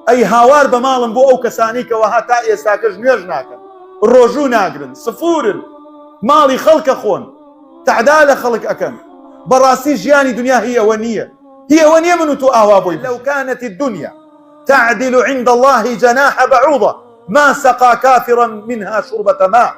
ئەی هاوار بە ماڵم بۆ ئەو کەسانی کەەوە هاتا ئێستاکەش نوێژ ناکەن، ڕۆژوو ناگرن، سفورن، ماڵی خەڵکە خۆن، تەعدا لە خەڵک ئەکەن. بەڕاستی ژیانی دنیا هی ئەوە نییە، هی ئەوە نییە من و تۆ ئاوا بۆی. لەو كانت الدنيا تعدل عند الله جناح بعوضة ما سقى كافرا منها شربة ماء.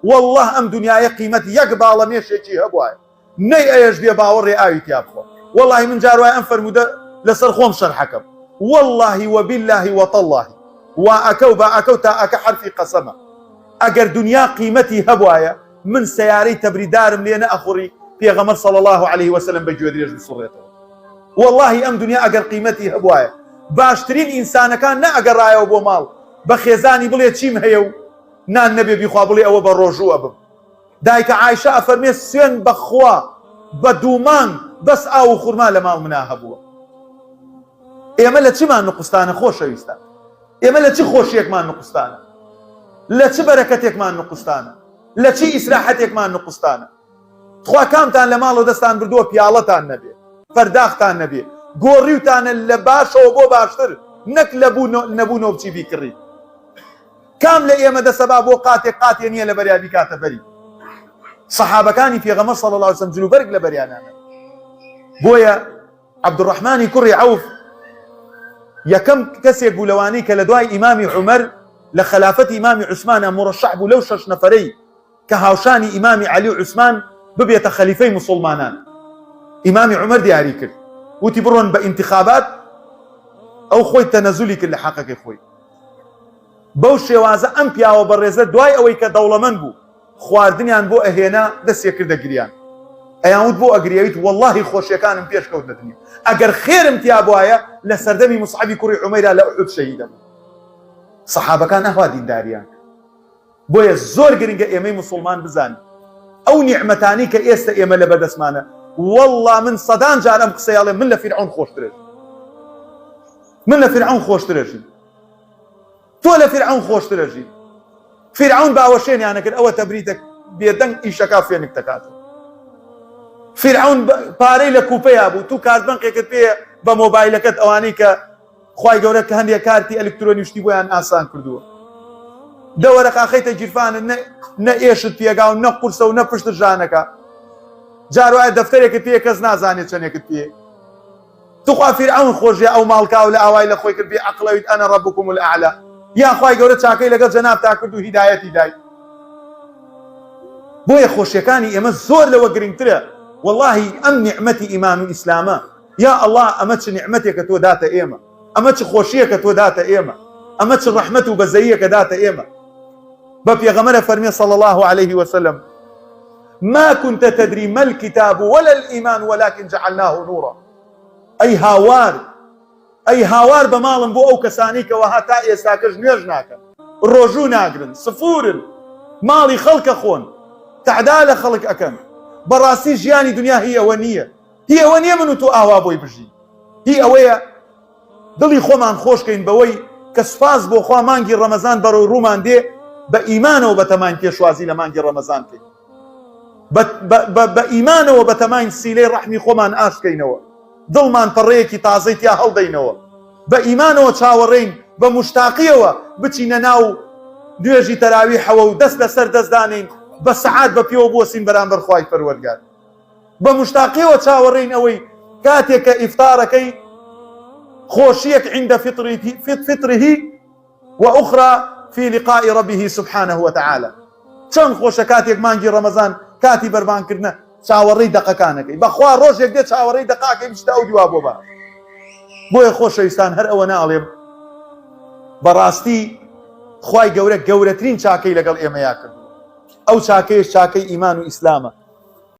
والله ئەم دنیاە قیمەت یەک باڵە مێشێکی هەبوایە نەی ئەیەش بێ باوەڕێ ئاوی تیا بخۆ. والله من جار وای ئەم فەرموودە لەسەر خۆم شەرحەکەم، والله وبالله وتالله وأكو بأكو تأك حرفي قسمة. أجر دنيا قيمتي هبوايا من سياري تبريدار ملينا أخوري في غمر صلى الله عليه وسلم بجودريج بصريته. والله أم دنيا أجر قيمتي هبوايا باشترين إنسان كان نا أجر رايا وبو مال بخيزاني بلي تشيم هيو نا النبي بيخابلي أو بروجو أبم دايك عايشة أفرمي سين بخوا بدومان بس أو خرما لما منها هبوا. ئێمە لە چمان نقستانە خۆشەویستە؟ ئێمە لە چی خۆشیەکمان نقستانە؟ لە چ بەرەکەتێکمان نقستانە؟ لە چی ئیسراحەتێکمان نقستانە؟ خوا کامتان لە ماڵەوە دەستان بردووە پیاڵەتان نەبێ، فەرداختان نەبێ، گۆڕیوتانە لە باشەوە بۆ باشتر، نەک لە نەبوونەوە بچی بیکڕی. کام لە ئێمە دەسەبا بۆ قاتێ نییە لە بەریابی کاتە بەری. سەحابەکانی پێغەمبەر صلی الله علیه وسلم جلوبەرگ لە بەریانانە. بۆیە عەبدوڕەحمانی کوڕی عەوف یەکەم کەسێک بوو لەوانەی کە لە دوای ئیمامی عومەر لە خەلافەتی ئیمامی عوسمانە مڕەشەح بوو لەو 6 نەفەرەی کە هاوشانی ئیمامی عەلی و عوسمان ببێتە خەلیفەی موسڵمانان. ئیمامی عومەر دیاری کرد، وتی بڕۆن بە ئینتیخابات، ئەو خۆی تەنەزولی کرد لە حەقەکەی خۆی. بەو شێوازە ئەم پیاوە بەڕێزە دوای ئەوەی کە دەوڵەمەند بوو خواردنیان بۆ ئەهێنا دەستێ کردە گریان. ئەیانوت بۆ ئەگریەویت واللهی خۆشیەکانم پێش کەوتنی ئەگەر خێرم تیا بواە لە سەردەمی موسعەبی کوڕی عومەیرا لە ئوحود شەهیدە بوو. سەحابەکان ئەوا دینداریان. بۆیە زۆر گرنگە ئێمەی موسڵمان بزانین ئەو نیعمەتانی کە ئێستا ئێمە لە بەردەستمانە. والله من سەدان جار ئەم قسەی ئەڵێم، من لە فیرعون خۆشترێژ، من لە فیرعون خۆشترێژی، تۆ لە فیرعون خۆشترێژی. فیرعون باوەشێنیانە کرد ئەوە تەبریتە بێدەنگ ئیشەکە فێنک دەکاتەوە. فیرعون پارەی لە کوپەیە بوو، تو کارتبەنقێکت پێ بە مۆبایلەکەت ئەوانەی کە خوای گەورە کە هەندێک کارتی ئەلکترۆنی شتی بۆیان ئاسان کردووە. دەوەرە خەیتە گیرفانت نە ئێشت پێگاو نە قورسە و نە پشت ژانەکە. جار وایە دەفتەرێکت پێ کەس نازانێت چەندێکت پێ. توخوا فیرعون خۆشیە ئەو ماڵکاو لە ئاوای لە خۆی کرد بێ عەقڵەویت ئەنە ڕەبکوم الئەعلا. یان خوای گەورە چاکەی لەگەڵ جەناب تا کرد و هیدایەتی دای. بۆیە خۆشیەکانی ئێمە زۆر لەوە گرنگترە. والله ئەم نعمەتی ئیمان و ئیسلامە، یا الله ئەمە چ نعمەتێکە تۆ داتە ئێمە، ئەمە چ خۆشیەکە تۆ داتە ئێمە، ئەمە چ ڕەحمەت و بەزەییەکە داتە ئێمە. بە پێغەمبەرە فەرمێ صلی الله عليه وسلم ما كنت تدري ما الكتاب ولا الإيمان ولكن جعلناه نورا. ئەی هاوار بە ماڵم بۆ ئەو کەسانی کەەوە هاتا ئێستاکەش نوێژ ناکەن، ڕۆژوو ناگرن، سفورن، ماڵی خەڵکە خۆن، تەعدا لە خەڵک ئەکەن. بەڕاستی ژیانی دنیا هی ئەوە نییە، هی ئەوە نییە من و تۆ ئاوا بۆی بژین. هی ئەوەیە دڵی خۆمان خۆشکەین بەوەی کە سوپاس بۆ خوا مانگی ڕەمەزان بەڕۆی ڕوومان دێ، بە ئیمانەوە بەتەماین پێشوازی لە مانگی ڕەمەزان بکەین، بە ئیمانەوە بەتەماین سیلەی ڕەحمی خۆمان ئاشکەینەوە، دڵمان پەڕەیەکی تازەی تیا هەڵدەینەوە، بە ئیمانەوە چاوەڕێین، بە مشتاقیەوە بچینە ناو دوێژی تەراویحەوە و دەست لەسەر دەستدانین بە سەعات بە پێوە بۆسین بەرامبەر خوای پەروەردگار. بە مشتاقیەوە چاوەڕێین ئەوەی کاتێک کە ئیفتارەکەی خۆشیەک عند فطره وأخرى في لقاء ربه سبحانه وتعالى. چەند خۆشە کاتێک مانگی ڕەمەزان کاتی بەربانکردنە چاوەڕێی دەقەکانەکەی، بەخوا ڕۆژێک دێ چاوەڕێی دەقاکەی بچتە ئەو دیوا بۆ باش. بۆیە خۆشەویستان هەر ئەوە ناڵێم بەڕاستی خوای گەورە گەورەترین چاکەی لەگەڵ ئێمەیا کردووە. ئەو چاکەیەش چاکەی ئیمان و ئیسلامە.